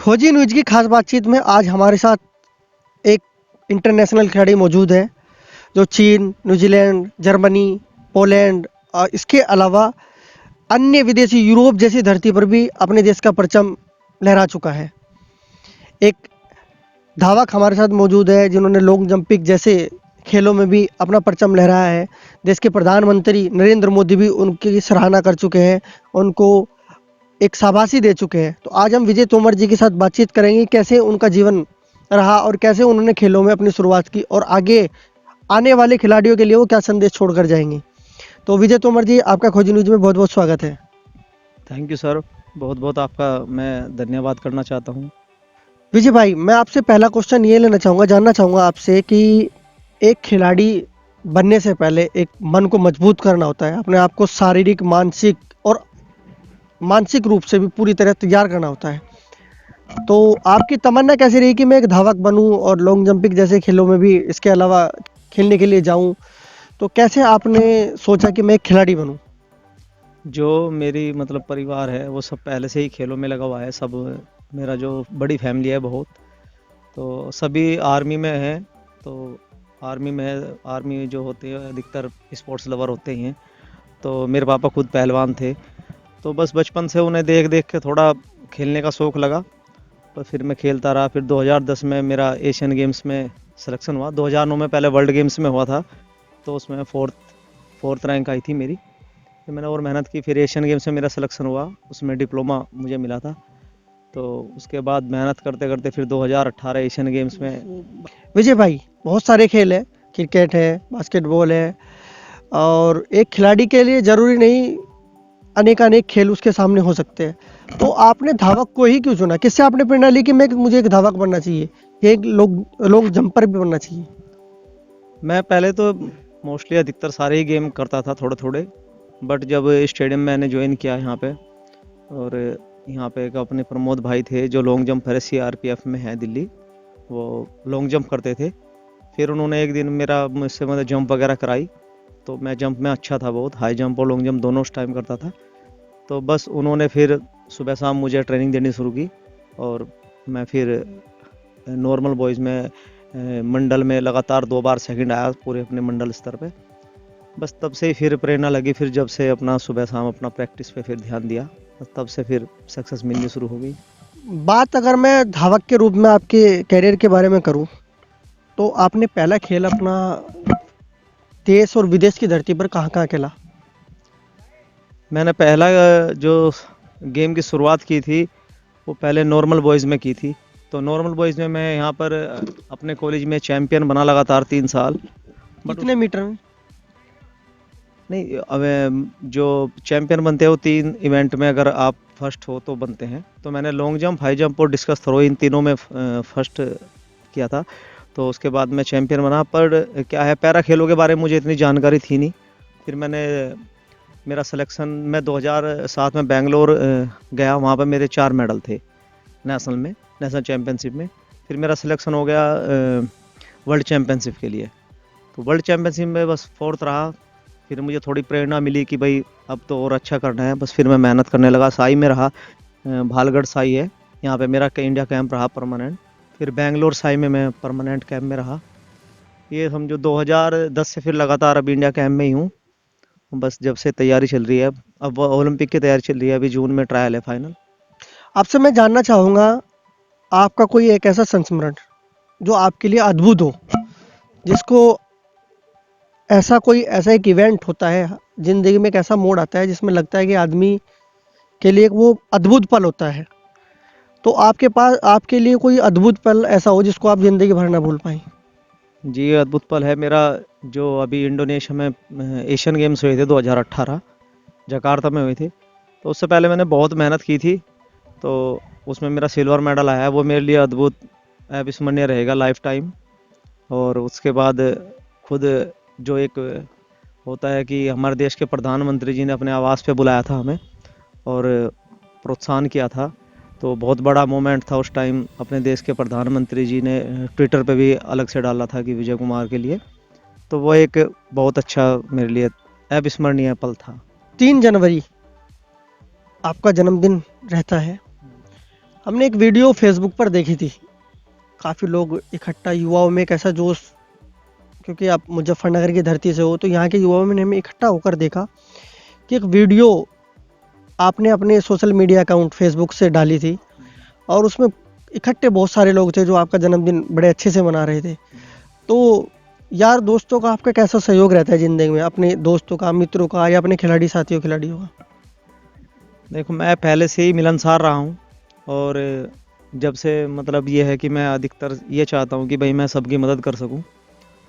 खोजी न्यूज की खास बातचीत में आज हमारे साथ एक इंटरनेशनल खिलाड़ी मौजूद है जो चीन, न्यूजीलैंड, जर्मनी, पोलैंड और इसके अलावा अन्य विदेशी यूरोप जैसी धरती पर भी अपने देश का परचम लहरा चुका है। एक धावक हमारे साथ मौजूद है जिन्होंने लॉन्ग जंपिंग जैसे खेलों में भी अपना परचम लहराया है। देश के प्रधानमंत्री नरेंद्र मोदी भी उनकी सराहना कर चुके हैं, उनको एक शाबाशी दे चुके हैं। तो आज हम विजय तोमर जी के साथ बातचीत करेंगे कैसे उनका जीवन रहा और कैसे उन्होंने खेलों में अपनी शुरुआत की और आगे आने वाले खिलाड़ियों के लिए वो क्या संदेश छोड़कर जाएंगे। तो विजय तोमर जी, आपका खोजी न्यूज में बहुत बहुत स्वागत है। Thank you sir. बहुत बहुत आपका मैं धन्यवाद करना चाहता हूँ। विजय भाई, मैं आपसे पहला क्वेश्चन ये लेना चाहूँगा, जानना चाहूँगा आपसे कि एक खिलाड़ी बनने से पहले एक मन को मजबूत करना होता है, अपने आप को शारीरिक, मानसिक रूप से भी पूरी तरह तैयार करना होता है। तो आपकी तमन्ना कैसी रही कि मैं एक धावक बनूं और लॉन्ग जंपिंग जैसे खेलों में भी इसके अलावा खेलने के लिए जाऊं? तो कैसे आपने सोचा कि मैं एक खिलाड़ी बनूं? जो मेरी मतलब परिवार है वो सब पहले से ही खेलों में लगा हुआ है। सब मेरा जो बड़ी फैमिली है बहुत, तो सभी आर्मी में है। तो आर्मी में आर्मी जो होते हैं अधिकतर स्पोर्ट्स लवर होते ही हैं। तो मेरे पापा खुद पहलवान थे, तो बस बचपन से उन्हें देख देख के थोड़ा खेलने का शौक़ लगा। तो फिर मैं खेलता रहा। फिर 2010 में मेरा एशियन गेम्स में सिलेक्शन हुआ। 2009 में पहले वर्ल्ड गेम्स में हुआ था, तो उसमें फोर्थ रैंक आई थी मेरी। फिर मैंने और मेहनत की, फिर एशियन गेम्स में मेरा सिलेक्शन हुआ, उसमें डिप्लोमा मुझे मिला था। तो उसके बाद मेहनत करते करते फिर 2018 एशियन गेम्स में। विजय भाई, बहुत सारे खेल है, क्रिकेट है, बास्केटबॉल है, और एक खिलाड़ी के लिए जरूरी नहीं अनेक अनेक खेल उसके सामने हो सकते हैं। तो आपने धावक को ही क्यों चुना? किससे आपने प्रेरणा ली कि मुझे एक धावक बनना चाहिए, एक लोग जंपर भी बनना चाहिए? मैं पहले तो मोस्टली अधिकतर सारे ही गेम करता था थोड़े थोड़े, बट जब स्टेडियम मैंने ज्वाइन किया यहाँ पे, और यहाँ पे एक अपने प्रमोद भाई थे जो लॉन्ग जंप है, CRPF में है दिल्ली, वो लॉन्ग जंप करते थे। फिर उन्होंने एक दिन मुझसे मतलब जंप वगैरह कराई। तो मैं जंप में अच्छा था बहुत, हाई जंप और लॉन्ग जंप दोनों उस टाइम करता था। तो बस उन्होंने फिर सुबह शाम मुझे ट्रेनिंग देनी शुरू की, और मैं फिर नॉर्मल बॉयज़ में मंडल में लगातार 2 बार सेकंड आया पूरे अपने मंडल स्तर पे। बस तब से ही फिर प्रेरणा लगी। फिर जब से अपना सुबह शाम अपना प्रैक्टिस पे फिर ध्यान दिया, तब से फिर सक्सेस मिलनी शुरू हो गई। बात अगर मैं धावक के रूप में आपके कैरियर के बारे में करूं, तो आपने पहला खेल अपना देश और विदेश की धरती पर कहाँ कहाँ खेला? मैंने पहला जो गेम की शुरुआत की थी वो पहले नॉर्मल बॉयज़ में की थी। तो नॉर्मल बॉयज़ में मैं यहाँ पर अपने कॉलेज में चैम्पियन बना लगातार 3 साल। बट कितने मीटर में? नहीं, अब जो चैंपियन बनते हैं वो 3 इवेंट में अगर आप फर्स्ट हो तो बनते हैं। तो मैंने लॉन्ग जंप, हाई जंप और डिस्कस थ्रो इन तीनों में फर्स्ट किया था। तो उसके बाद मैं चैंपियन बना। पर क्या है, पैरा खेलों के बारे में मुझे इतनी जानकारी थी नहीं। फिर मेरा सिलेक्शन, मैं 2007 में बेंगलोर गया, वहाँ पर मेरे 4 मेडल थे नेशनल चैम्पियनशिप में। फिर मेरा सिलेक्शन हो गया वर्ल्ड चैम्पियनशिप के लिए। तो वर्ल्ड चैम्पियनशिप में बस फोर्थ रहा। फिर मुझे थोड़ी प्रेरणा मिली कि भाई अब तो और अच्छा करना है। बस फिर मैं मेहनत करने लगा। साई में रहा, भालगढ़ साई है, यहाँ पे मेरा इंडिया कैंप रहा परमानेंट। फिर बेंगलोर साई में मैं परमानेंट कैंप में रहा। ये समझो 2010 से फिर लगातार अब इंडिया कैंप में ही हूँ। बस जब से तैयारी चल रही है, अब ओलंपिक की तैयारी चल रही है। अभी जून में ट्रायल है फाइनल। आपसे मैं जानना चाहूँगा, आपका कोई एक ऐसा संस्मरण जो आपके लिए अद्भुत हो, जिसको ऐसा एक इवेंट होता है जिंदगी में, एक ऐसा मोड़ आता है जिसमें लगता है कि आदमी के लिए वो अद्भुत पल होता है। तो आपके पास आपके लिए कोई अद्भुत पल ऐसा हो जिसको आप जिंदगी भर ना भूल पाएं? जी, ये अद्भुत पल है मेरा। जो अभी इंडोनेशिया में एशियन गेम्स हुए थे 2018 जकार्ता में हुए थे, तो उससे पहले मैंने बहुत मेहनत की थी। तो उसमें मेरा सिल्वर मेडल आया है, वो मेरे लिए अद्भुत अविस्मरणीय रहेगा लाइफ टाइम। और उसके बाद खुद जो एक होता है कि हमारे देश के प्रधानमंत्री जी ने अपने आवास पे बुलाया था हमें और प्रोत्साहन किया था। तो बहुत बड़ा मोमेंट था उस टाइम। अपने देश के प्रधानमंत्री जी ने ट्विटर पे भी अलग से डाला था कि विजय कुमार के लिए। तो वो एक बहुत अच्छा मेरे लिए अविस्मरणीय पल था। 3 जनवरी आपका जन्मदिन रहता है, हमने एक वीडियो फेसबुक पर देखी थी, काफ़ी लोग इकट्ठा, युवाओं में एक ऐसा जोश, क्योंकि आप मुजफ्फरनगर की धरती से हो तो यहाँ के युवाओं में हमें इकट्ठा होकर देखा कि एक वीडियो आपने अपने सोशल मीडिया अकाउंट फेसबुक से डाली थी और उसमें इकट्ठे बहुत सारे लोग थे जो आपका जन्मदिन बड़े अच्छे से मना रहे थे। तो यार दोस्तों का आपका कैसा सहयोग रहता है ज़िंदगी में, अपने दोस्तों का, मित्रों का, या अपने खिलाड़ियों का? देखो, मैं पहले से ही मिलनसार रहा हूँ और जब से मतलब ये है कि मैं अधिकतर ये चाहता हूँ कि भाई मैं सबकी मदद कर सकूँ।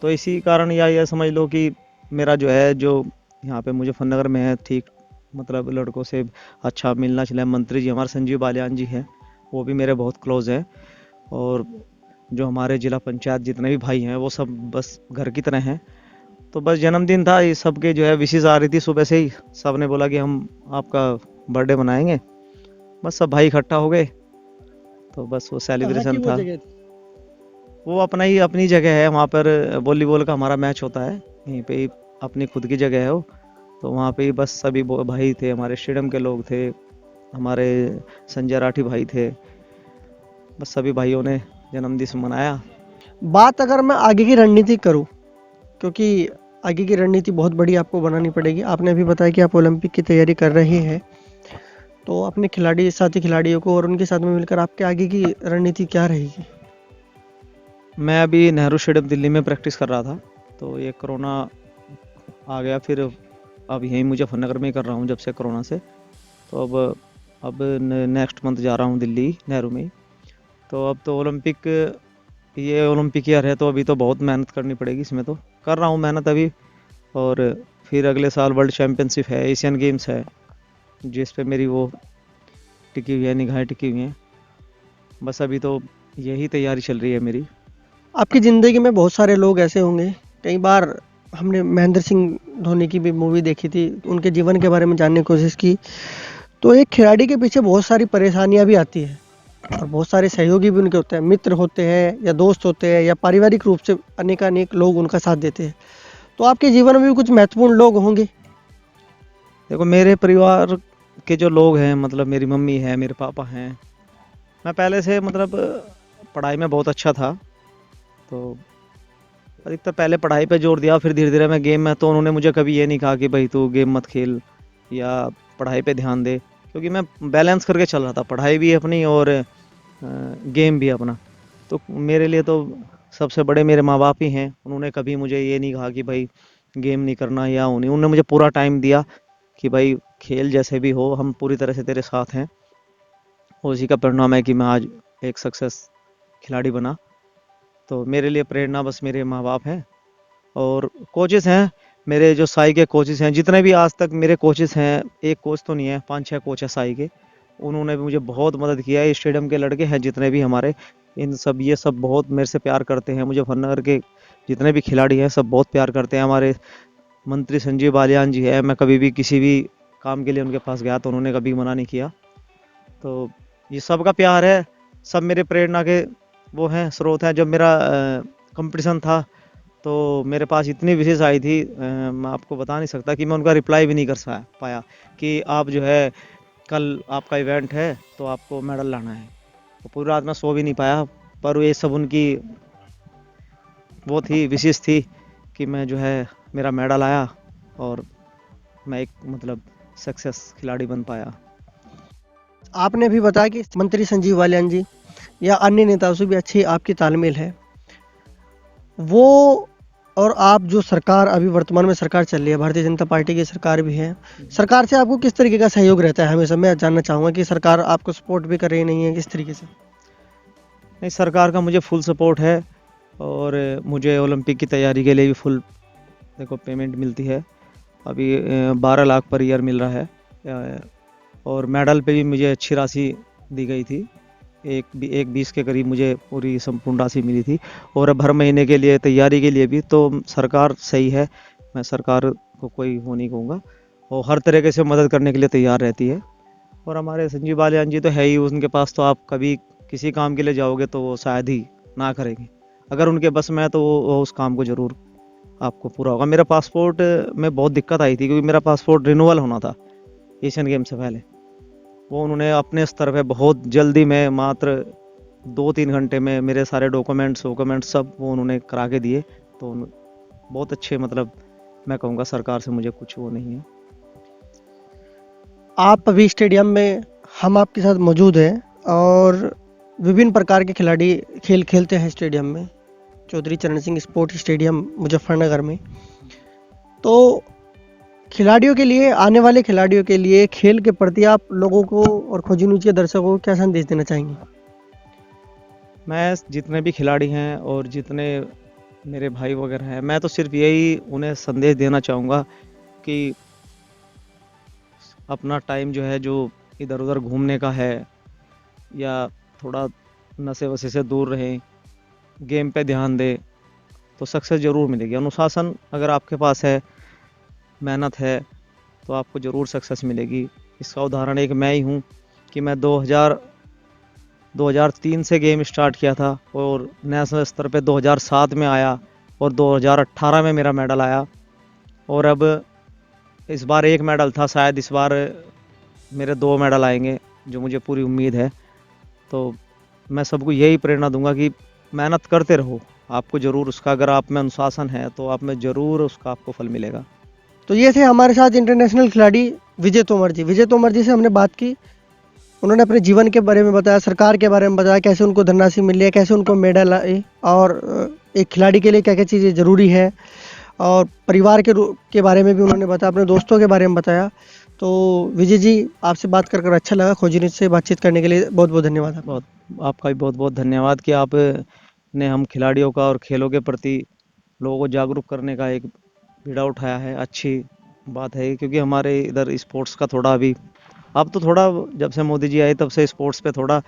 तो इसी कारण या ये समझ लो कि मेरा जो है जो यहाँ पे मुजफ्फरनगर में है, ठीक मतलब लड़कों से अच्छा मिलना जुलना। मंत्री जी हमारे संजीव बालियान जी हैं, वो भी मेरे बहुत क्लोज हैं। और जो हमारे जिला पंचायत जितने भी भाई हैं वो सब बस घर की तरह हैं। तो बस जन्मदिन था, ये सबके जो है विशेष आ रही थी सुबह से ही। सब ने बोला कि हम आपका बर्थडे मनाएंगे। बस सब भाई इकट्ठा हो गए, तो बस वो कहाँ की सेलिब्रेशन वो था। जगह थी? वो अपना ही अपनी जगह है, वहाँ पर वॉलीबॉल का हमारा मैच होता है, यहीं पे ही अपनी खुद की जगह है वो। तो वहाँ पे ही बस सभी भाई थे, हमारे स्टेडियम के लोग थे, हमारे संजय राठी भाई थे। बस सभी भाइयों ने जन्मदिन मनाया। बात अगर मैं आगे की रणनीति करूं, क्योंकि आगे की रणनीति बहुत बड़ी आपको बनानी पड़ेगी। आपने अभी बताया कि आप ओलंपिक की तैयारी कर रहे हैं, तो अपने साथी खिलाड़ियों को और उनके साथ में मिलकर आपके आगे की रणनीति क्या रहेगी? मैं अभी नेहरू स्टेडियम दिल्ली में प्रैक्टिस कर रहा था, तो ये कोरोना आ गया, फिर अब यहीं मुजफ्फरनगर में ही कर रहा हूँ जब से कोरोना से। तो अब नेक्स्ट मंथ जा रहा हूँ दिल्ली नेहरू में ही। तो अब तो ये ओलंपिक ईयर है, तो अभी तो बहुत मेहनत करनी पड़ेगी, इसमें तो कर रहा हूँ मेहनत अभी। और फिर अगले साल वर्ल्ड चैम्पियनशिप है, एशियन गेम्स है, जिस पे मेरी वो टिकी हुई है, निगाहें टिकी हुई हैं। बस अभी तो यही तैयारी चल रही है मेरी। आपकी ज़िंदगी में बहुत सारे लोग ऐसे होंगे, कई बार हमने महेंद्र सिंह धोनी की भी मूवी देखी थी, उनके जीवन के बारे में जानने की कोशिश की, तो एक खिलाड़ी के पीछे बहुत सारी परेशानियां भी आती हैं और बहुत सारे सहयोगी भी उनके होते हैं, मित्र होते हैं या दोस्त होते हैं या पारिवारिक रूप से अनेकानेक लोग उनका साथ देते हैं। तो आपके जीवन में भी कुछ महत्वपूर्ण लोग होंगे? देखो, मेरे परिवार के जो लोग हैं, मतलब मेरी मम्मी है, मेरे पापा हैं। मैं पहले से मतलब पढ़ाई में बहुत अच्छा था, तो अधिकतर पहले पढ़ाई पे जोर दिया, फिर धीरे धीरे मैं गेम में। तो उन्होंने मुझे कभी ये नहीं कहा कि भाई तू गेम मत खेल या पढ़ाई पे ध्यान दे, क्योंकि मैं बैलेंस करके चल रहा था, पढ़ाई भी अपनी और गेम भी अपना। तो मेरे लिए तो सबसे बड़े मेरे माँ बाप ही हैं। उन्होंने कभी मुझे ये नहीं कहा कि भाई गेम नहीं करना या वो नहीं। उन्होंने मुझे पूरा टाइम दिया कि भाई खेल, जैसे भी हो हम पूरी तरह से तेरे साथ हैं। और उसी का परिणाम है कि मैं आज एक सक्सेस खिलाड़ी बना। तो मेरे लिए प्रेरणा बस मेरे माँ बाप हैं और कोचेस हैं। मेरे जो साई के कोचेस हैं, जितने भी आज तक मेरे कोचेस हैं, एक कोच तो नहीं है, 5-6 कोच है साई के। उन्होंने भी मुझे बहुत मदद किया है। स्टेडियम के लड़के हैं जितने भी हमारे, ये सब बहुत मेरे से प्यार करते हैं। मुजफ्फरनगर के जितने भी खिलाड़ी हैं सब बहुत प्यार करते हैं। हमारे मंत्री संजीव बालियान जी है, मैं कभी भी किसी भी काम के लिए उनके पास गया तो उन्होंने कभी मना नहीं किया। तो ये सबका प्यार है, सब मेरे प्रेरणा के वो हैं, स्रोत हैं। जब मेरा कंपटीशन था तो मेरे पास इतनी विशेष आई थी, मैं आपको बता नहीं सकता कि मैं उनका रिप्लाई भी नहीं कर पाया कि आप जो है कल आपका इवेंट है तो आपको मेडल लाना है। तो पूरी रात मैं सो भी नहीं पाया, पर ये सब उनकी वो थी, विशेष थी कि मैं जो है मेरा मेडल आया और मैं एक मतलब सक्सेस खिलाड़ी बन पाया। आपने भी बताया कि मंत्री संजीव बालियान जी या अन्य नेताओं से भी अच्छी आपकी तालमेल है। वो और आप जो सरकार अभी वर्तमान में सरकार चल रही है, भारतीय जनता पार्टी की सरकार भी है, सरकार से आपको किस तरीके का सहयोग रहता है? हमेशा मैं जानना चाहूँगा कि सरकार आपको सपोर्ट भी कर रही नहीं है, किस तरीके से? नहीं, सरकार का मुझे फुल सपोर्ट है और मुझे ओलंपिक की तैयारी के लिए भी फुल देखो पेमेंट मिलती है। अभी 12 लाख पर ईयर मिल रहा है और मेडल पे भी मुझे अच्छी राशि दी गई थी। एक 20 के करीब मुझे पूरी संपूर्ण राशि मिली थी। और अब हर महीने के लिए तैयारी के लिए भी तो सरकार सही है। मैं सरकार को कोई वो नहीं कहूँगा, और हर तरीके से मदद करने के लिए तैयार रहती है। और हमारे संजीव बालियान जी तो है ही, उनके पास तो आप कभी किसी काम के लिए जाओगे तो वो शायद ही ना करेंगे। अगर उनके बस में है तो वो उस काम को ज़रूर आपको पूरा होगा। मेरा पासपोर्ट में बहुत दिक्कत आई थी, क्योंकि मेरा पासपोर्ट रिन्यूअल होना था एशियन गेम से पहले। वो उन्होंने अपने स्तर पे बहुत जल्दी में मात्र 2-3 घंटे में मेरे सारे डॉक्यूमेंट्स सब वो उन्होंने करा के दिए। तो बहुत अच्छे, मतलब मैं कहूँगा सरकार से मुझे कुछ वो नहीं है। आप अभी स्टेडियम में, हम आपके साथ मौजूद हैं और विभिन्न प्रकार के खिलाड़ी खेल खेलते हैं स्टेडियम में, चौधरी चरण सिंह स्पोर्ट्स स्टेडियम मुजफ्फरनगर में। तो खिलाड़ियों के लिए, आने वाले खिलाड़ियों के लिए खेल के प्रति आप लोगों को और खोजी न्यूज़ के दर्शकों को क्या संदेश देना चाहेंगे? मैं जितने भी खिलाड़ी हैं और जितने मेरे भाई वगैरह हैं, मैं तो सिर्फ यही उन्हें संदेश देना चाहूँगा कि अपना टाइम जो है, जो इधर उधर घूमने का है या थोड़ा नशे वशे से दूर रहें, गेम पे ध्यान दें, तो सक्सेस ज़रूर मिलेगी। अनुशासन अगर आपके पास है, मेहनत है, तो आपको ज़रूर सक्सेस मिलेगी। इसका उदाहरण एक मैं ही हूँ कि मैं 2003 से गेम स्टार्ट किया था और नेशनल स्तर पे 2007 में आया और 2018 में मेरा मेडल आया। और अब इस बार एक मेडल था, शायद इस बार मेरे 2 मेडल आएंगे, जो मुझे पूरी उम्मीद है। तो मैं सबको यही प्रेरणा दूंगा कि मेहनत करते रहो, आपको ज़रूर उसका, अगर आप में अनुशासन है तो आप में ज़रूर उसका आपको फल मिलेगा। तो ये थे हमारे साथ इंटरनेशनल खिलाड़ी विजय तोमर जी। विजय तोमर जी से हमने बात की, उन्होंने अपने जीवन के बारे में बताया, सरकार के बारे में बताया, कैसे उनको धनराशि मिली है, कैसे उनको मेडल आए और एक खिलाड़ी के लिए क्या क्या चीज़ें ज़रूरी है, और परिवार के बारे में भी उन्होंने बताया, अपने दोस्तों के बारे में बताया। तो विजय जी, आपसे बात कर कर अच्छा लगा। खोजी न्यूज़ से बातचीत करने के लिए बहुत बहुत धन्यवाद आपका। आपका भी बहुत बहुत धन्यवाद कि आप ने हम खिलाड़ियों का और खेलों के प्रति लोगों को जागरूक करने का एक बीड़ा उठाया है। अच्छी बात है, क्योंकि हमारे इधर स्पोर्ट्स का थोड़ा अभी, अब तो थोड़ा जब से मोदी जी आए तब से स्पोर्ट्स पे थोड़ा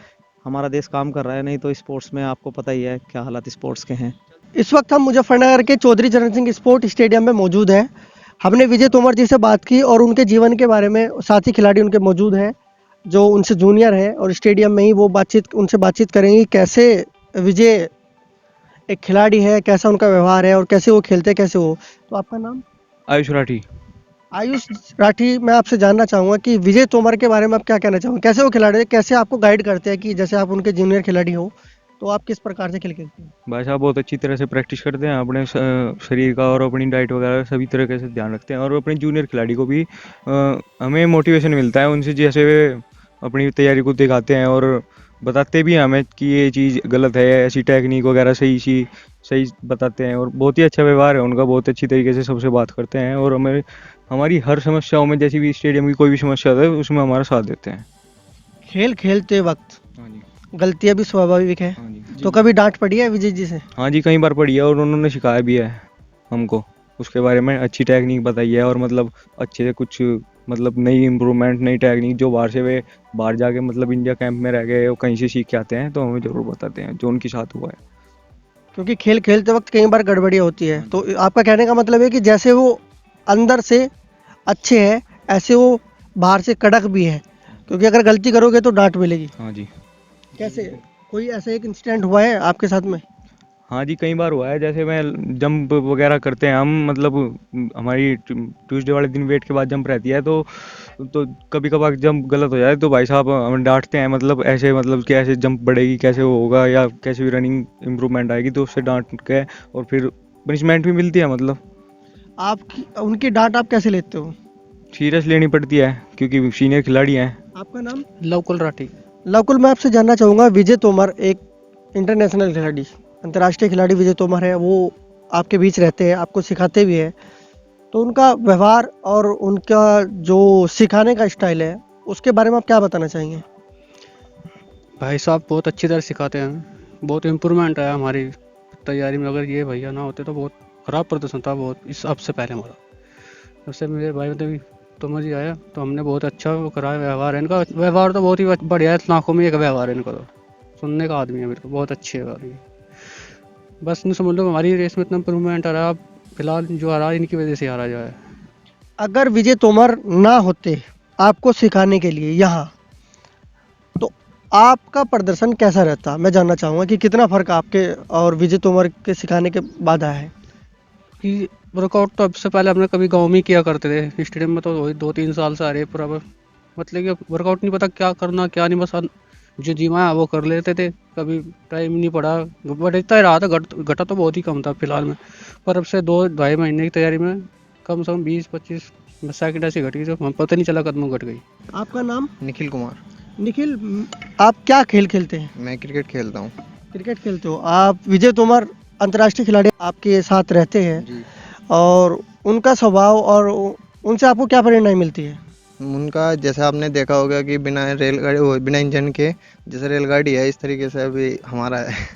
हमारा देश काम कर रहा है, नहीं तो स्पोर्ट्स में आपको पता ही है क्या हालात स्पोर्ट्स के हैं। इस वक्त हम मुजफ्फरनगर के चौधरी चरण सिंह स्पोर्ट स्टेडियम में मौजूद हैं। हमने विजय तोमर जी से बात की और उनके जीवन के बारे में, साथी खिलाड़ी उनके मौजूद हैं जो उनसे जूनियर है, और स्टेडियम में ही वो उनसे बातचीत करेंगे कैसे विजय एक खिलाड़ी है, कैसा उनका व्यवहार है और कैसे वो खेलते हैं, कैसे वो। तो आपका नाम? आयुष राठी। आयुष राठी, मैं आपसे जानना चाहूँगा कि विजय तोमर के बारे में आप क्या कहना चाहोगे, कैसे वो खिलाड़ी है, कैसे आपको गाइड करते हैं, कि जैसे आप उनके जूनियर खिलाड़ी हो तो आप किस प्रकार से खेल खेलते हैं? भाई साहब बहुत अच्छी तरह से प्रैक्टिस करते हैं, अपने शरीर का और अपनी डाइट वगैरह सभी तरीके से ध्यान रखते हैं, और अपने जूनियर खिलाड़ी को भी हमें मोटिवेशन मिलता है उनसे, जैसे वे अपनी तैयारी को दिखाते हैं और बताते भी हैं हमें कि ये चीज़ गलत है, ऐसी टेक्निक वगैरह सही बताते हैं। और बहुत ही अच्छा व्यवहार है उनका, बहुत अच्छी तरीके से सबसे बात करते हैं और हमारी हर समस्याओं में, जैसे भी स्टेडियम की कोई भी समस्या होता है उसमें हमारा साथ देते हैं। खेल खेलते वक्त हाँ जी, गलतियाँ भी स्वाभाविक है, हाँ जी, तो कभी डांट पड़ी है विजय जी से? हाँ जी, कई बार पढ़ी है और उन्होंने सिखाया भी है हमको, उसके बारे में अच्छी टेक्निक बताई है, और मतलब अच्छे से कुछ, मतलब नई इम्प्रूवमेंट, नई टेक्निक जो बाहर से वे बाहर जाके मतलब इंडिया कैंप में रह गए और कहीं से सीख के आते हैं, तो हमें ज़रूर बताते हैं जो उनके साथ हुआ है। क्योंकि खेल खेलते वक्त कई बार गड़बड़ियाँ होती है, तो आपका कहने का मतलब है कि जैसे वो अंदर से अच्छे हैं, ऐसे वो बाहर से कड़क भी है, क्योंकि अगर गलती करोगे तो डांट मिलेगी। हाँ जी, कैसे, कोई ऐसा एक इंसिडेंट हुआ है आपके साथ में? हाँ जी, कई बार हुआ है। जैसे मैं जंप वगैरह करते हैं हम, मतलब हमारी ट्यूसडे वाले दिन वेट के बाद जंप रहती है, तो कभी कभार जंप गलत हो जाए तो भाई साहब हमें डांटते हैं, मतलब ऐसे, मतलब कि ऐसे जंप बढ़ेगी, कैसे वो होगा, या कैसे भी रनिंग इम्प्रूवमेंट आएगी, तो उससे डांट के और फिर पनिशमेंट भी मिलती है। मतलब आप उनकी डांट आप कैसे लेते हो? सीरियस लेनी पड़ती है क्योंकि सीनियर खिलाड़ी हैं। आपका नाम? लवकुल राठी। लवकुल, मैं आपसे जानना चाहूँगा, विजय तोमर एक इंटरनेशनल खिलाड़ी, अंतर्राष्ट्रीय खिलाड़ी विजय तोमर है, वो आपके बीच रहते हैं, आपको सिखाते भी हैं, तो उनका व्यवहार और उनका जो सिखाने का स्टाइल है उसके बारे में आप क्या बताना चाहेंगे? भाई साहब बहुत अच्छी तरह सिखाते हैं, बहुत इम्प्रूवमेंट आया हमारी तैयारी में। अगर ये भैया ना होते तो बहुत ख़राब प्रदर्शन था, बहुत इस अब से पहले हमारा। उससे मेरे भाई मतलब तोमर जी आया तो हमने बहुत अच्छा वो कराया। व्यवहार है इनका, व्यवहार तो बहुत ही बढ़िया है, लाखों में एक व्यवहार है इनका, तो सुनने का आदमी है मेरे को, बहुत अच्छे व्यवहार है। बस नहीं समझ लो हमारी रेस में इतना इम्प्रूवमेंट आ रहा है। अब फिलहाल जो आ रहा है इनकी वजह से आ रहा जो है। अगर विजय तोमर ना होते आपको सिखाने के लिए यहाँ, तो आपका प्रदर्शन कैसा रहता? मैं जानना चाहूँगा कि कितना फर्क आपके और विजय तोमर के सिखाने के बाद आया है। कि वर्कआउट तो अब से पहले हमने कभी गाँव में ही किया करते थे, स्टेडियम में तो वही 2-3 साल से आ रहे हैं, पर अब मतलब कि वर्कआउट नहीं पता क्या करना क्या नहीं, बस जो जीवा है वो कर लेते थे, कभी टाइम नहीं पड़ा। बढ़ता ही रहा था, घटा तो बहुत ही कम था फिलहाल में। पर अब से 2-2.5 महीने की तैयारी में कम से कम 20-25 सेकंड ऐसी घट गई जो हमें पता नहीं चला कदमों घट गई। आपका नाम? निखिल कुमार। निखिल, आप क्या खेल खेलते हैं? मैं क्रिकेट खेलता हूँ। क्रिकेट खेलते हो आप। विजय तोमर अंतर्राष्ट्रीय खिलाड़ी आपके साथ रहते हैं, जी। और उनका स्वभाव और उनसे आपको क्या प्रेरणा मिलती है? उनका जैसे आपने देखा होगा कि बिना रेलगाड़ी बिना इंजन के जैसे रेलगाड़ी है, इस तरीके से अभी हमारा है।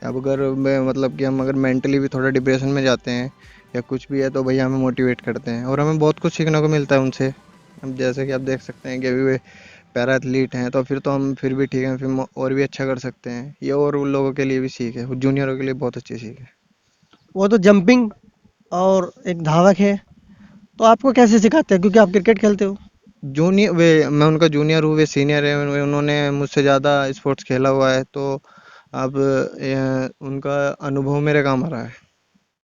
अब अगर मैं मतलब कि हम अगर मेंटली भी थोड़ा डिप्रेशन में जाते हैं या कुछ भी है तो भैया हमें मोटिवेट करते हैं और हमें बहुत कुछ सीखने को मिलता है उनसे। अब जैसे कि आप देख सकते हैं कि अभी वे पैरा एथलीट हैं तो फिर तो हम फिर भी ठीक हैं, फिर और भी अच्छा कर सकते हैं। ये और उन लोगों के लिए भी सीख है, जूनियरों के लिए बहुत अच्छी सीख है। वो तो जंपिंग और एक धावक है, तो आपको कैसे सिखाते हैं, क्योंकि आप क्रिकेट खेलते हो? जूनियर वे मैं उनका जूनियर हूँ, वे सीनियर है, उन्होंने मुझसे ज़्यादा स्पोर्ट्स खेला हुआ है, तो अब उनका अनुभव मेरे काम आ रहा है।